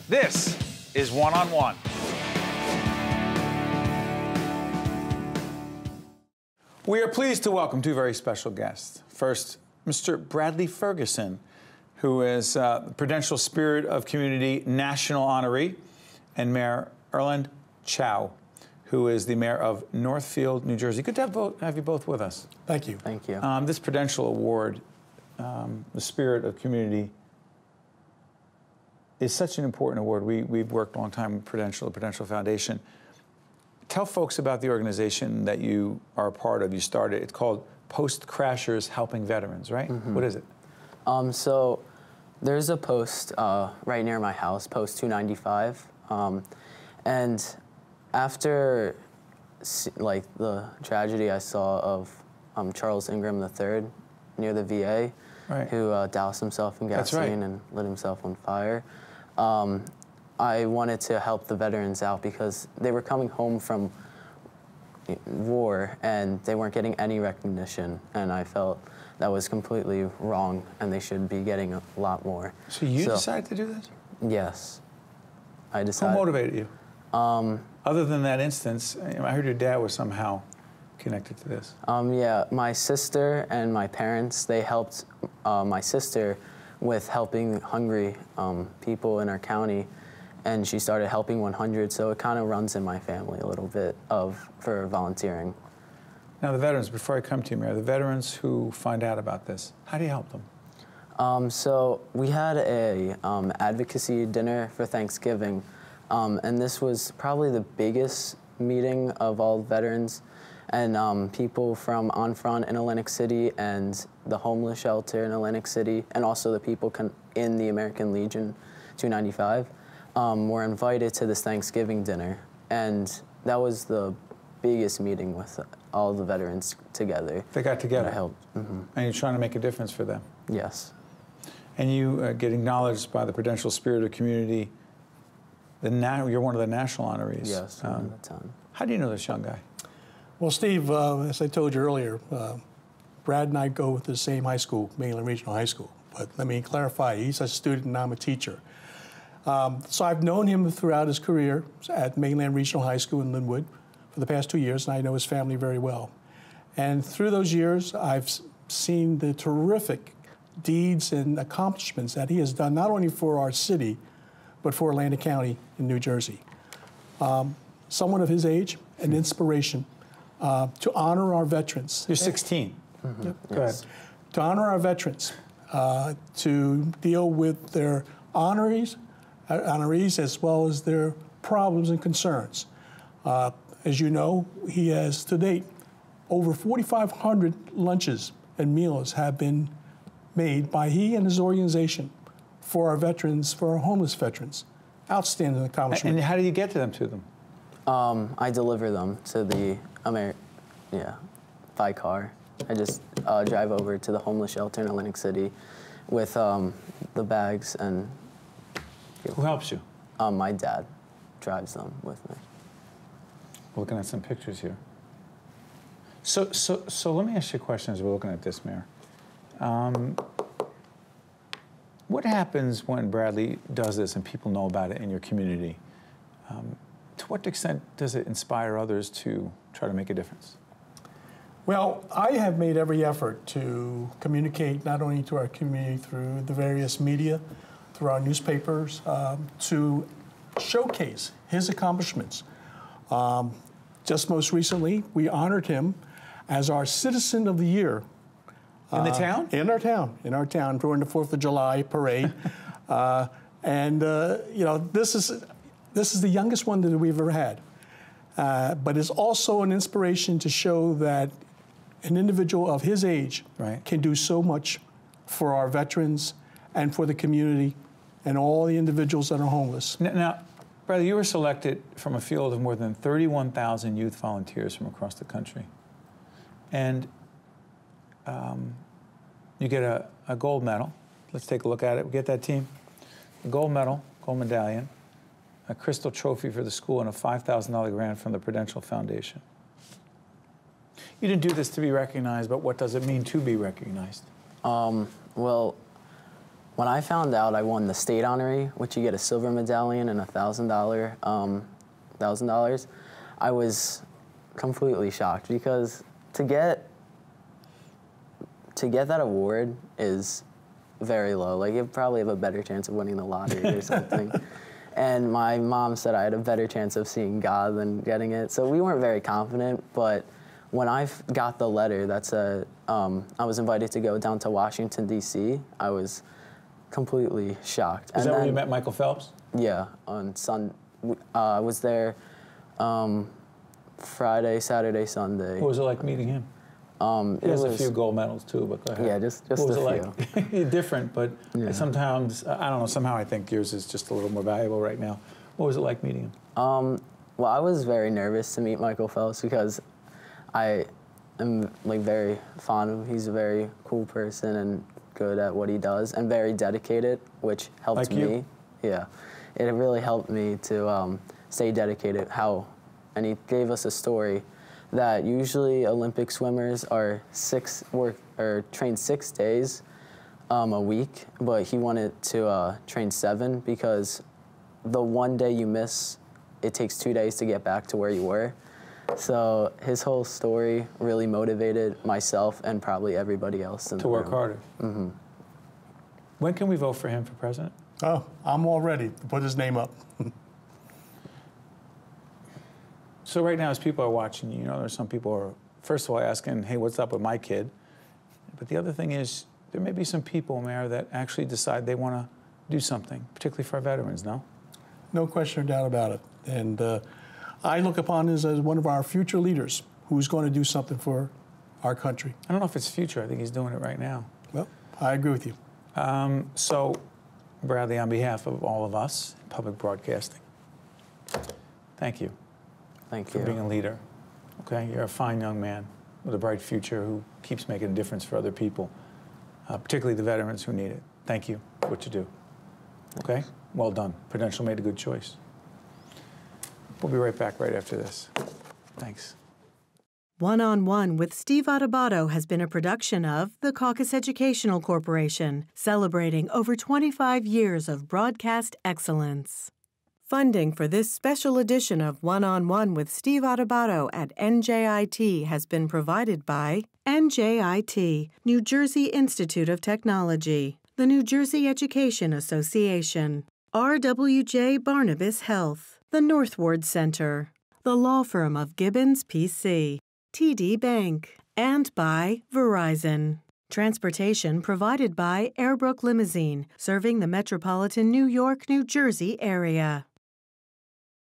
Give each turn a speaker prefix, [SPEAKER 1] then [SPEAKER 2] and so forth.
[SPEAKER 1] This is One on One. We are pleased to welcome two very special guests. First, Mr. Bradley Ferguson, who is Prudential Spirit of Community National Honoree, and Mayor Erland Chau, who is the mayor of Northfield, New Jersey. Good to have you both with us.
[SPEAKER 2] Thank you.
[SPEAKER 3] Thank you.
[SPEAKER 1] This Prudential Award, the Spirit of Community, is such an important award. We've worked a long time with Prudential, the Prudential Foundation. Tell folks about the organization that you are a part of. You started, it's called Post Crashers Helping Veterans, right? Mm-hmm. What is it?
[SPEAKER 3] So there's a post right near my house, post 295. And after like the tragedy I saw of Charles Ingram III near the VA, right, who doused himself in gasoline and lit himself on fire, I wanted to help the veterans out because they were coming home from war and they weren't getting any recognition, and I felt that was completely wrong and they should be getting a lot more.
[SPEAKER 1] So you decided to do this?
[SPEAKER 3] Yes, I decided.
[SPEAKER 1] Who motivated you? Other than that instance, I heard your dad was somehow connected to this.
[SPEAKER 3] Yeah, my sister and my parents, they helped my sister with helping hungry people in our county, and she started helping 100, so it kind of runs in my family a little bit for volunteering.
[SPEAKER 1] Now the veterans, before I come to you, Mayor, the veterans who find out about this, how do you help them?
[SPEAKER 3] So we had a advocacy dinner for Thanksgiving, and this was probably the biggest meeting of all veterans, and people from On Front in Atlantic City and the homeless shelter in Atlantic City, and also the people in the American Legion 295, were invited to this Thanksgiving dinner, and that was the biggest meeting with all the veterans together.
[SPEAKER 1] They got together.
[SPEAKER 3] I helped. Mm-hmm.
[SPEAKER 1] And you're trying to make a difference for them.
[SPEAKER 3] Yes.
[SPEAKER 1] And you get acknowledged by the Prudential Spirit of Community. You're one of the national honorees.
[SPEAKER 3] Yes, one of the 10.
[SPEAKER 1] How do you know this young guy?
[SPEAKER 2] Well, Steve, as I told you earlier, Brad and I go to the same high school, Mainland Regional High School. But let me clarify, he's a student and I'm a teacher. So I've known him throughout his career at Mainland Regional High School in Linwood for the past 2 years, and I know his family very well. And through those years, I've seen the terrific deeds and accomplishments that he has done, not only for our city, but for Atlantic County in New Jersey. Someone of his age, an inspiration to honor our veterans.
[SPEAKER 1] You're 16.
[SPEAKER 2] Mm-hmm. Yep.
[SPEAKER 1] Go ahead.
[SPEAKER 2] To honor our veterans, to deal with their honorees as well as their problems and concerns. As you know, he has to date over 4,500 lunches and meals have been made by he and his organization for our veterans, for our homeless veterans. Outstanding accomplishment.
[SPEAKER 1] And how do you get them to them?
[SPEAKER 3] I deliver them to the by car. I just drive over to the homeless shelter in Atlantic City with the bags and.
[SPEAKER 1] Who helps you?
[SPEAKER 3] My dad drives them with me.
[SPEAKER 1] We're looking at some pictures here. So let me ask you a question as we're looking at this, Mayor. What happens when Bradley does this and people know about it in your community? To what extent does it inspire others to try to make a difference?
[SPEAKER 2] Well, I have made every effort to communicate not only to our community through the various media, through our newspapers, to showcase his accomplishments. Just most recently, we honored him as our Citizen of the Year.
[SPEAKER 1] In the town?
[SPEAKER 2] In our town, during the 4th of July parade. This is the youngest one that we've ever had. But it's also an inspiration to show that an individual of his age can do so much for our veterans and for the community and all the individuals that are homeless.
[SPEAKER 1] Now, Bradley, you were selected from a field of more than 31,000 youth volunteers from across the country. And you get a gold medal. Let's take a look at it. We get that team. A gold medal, gold medallion, a crystal trophy for the school, and a $5,000 grant from the Prudential Foundation. You didn't do this to be recognized, but what does it mean to be recognized?
[SPEAKER 3] Well, When I found out I won the state honoree, which you get a silver medallion and $1,000, I was completely shocked because to get that award is very low. Like, you probably have a better chance of winning the lottery or something. And my mom said I had a better chance of seeing God than getting it. So we weren't very confident, but when I got the letter that said I was invited to go down to Washington, D.C., I was completely shocked.
[SPEAKER 1] Is that where you met Michael Phelps?
[SPEAKER 3] Yeah, on I was there Friday, Saturday, Sunday.
[SPEAKER 1] What was it like meeting him? He has a few gold medals too, but go ahead.
[SPEAKER 3] Yeah, just
[SPEAKER 1] what was
[SPEAKER 3] a
[SPEAKER 1] it
[SPEAKER 3] few.
[SPEAKER 1] Like? Different, but
[SPEAKER 3] yeah.
[SPEAKER 1] Sometimes, I don't know, somehow I think yours is just a little more valuable right now. What was it like meeting him?
[SPEAKER 3] Well, I was very nervous to meet Michael Phelps because I am like very fond of him. He's a very cool person and good at what he does and very dedicated, which helped
[SPEAKER 1] like
[SPEAKER 3] me.
[SPEAKER 1] You?
[SPEAKER 3] Yeah, it really helped me to stay dedicated. And he gave us a story that usually Olympic swimmers are trained 6 days a week, but he wanted to train 7 because the one day you miss, it takes 2 days to get back to where you were. So his whole story really motivated myself and probably everybody else in the room.
[SPEAKER 1] To work harder.
[SPEAKER 3] Mm-hmm.
[SPEAKER 1] When can we vote for him for president?
[SPEAKER 2] Oh, I'm all ready to put his name up.
[SPEAKER 1] So right now, as people are watching, you know, there's some people who are, first of all, asking, hey, what's up with my kid? But the other thing is, there may be some people, Mayor, that actually decide they want to do something, particularly for our veterans, no?
[SPEAKER 2] No question or doubt about it. And I look upon this as one of our future leaders who's going to do something for our country.
[SPEAKER 1] I don't know if it's future. I think he's doing it right now.
[SPEAKER 2] Well, I agree with you.
[SPEAKER 1] So, Bradley, on behalf of all of us in public broadcasting, thank you.
[SPEAKER 3] Thank
[SPEAKER 1] for
[SPEAKER 3] you.
[SPEAKER 1] being a leader. Okay, you're a fine young man with a bright future who keeps making a difference for other people, particularly the veterans who need it. Thank you for what you do. Okay, well done. Prudential made a good choice. We'll be right back right after this. Thanks.
[SPEAKER 4] One-on-One with Steve Adubato has been a production of the Caucus Educational Corporation, celebrating over 25 years of broadcast excellence. Funding for this special edition of One-on-One with Steve Adubato at NJIT has been provided by NJIT, New Jersey Institute of Technology, the New Jersey Education Association, RWJ Barnabas Health, the Northfield Center, the law firm of Gibbons PC, TD Bank, and by Verizon. Transportation provided by Airbrook Limousine, serving the metropolitan New York, New Jersey area.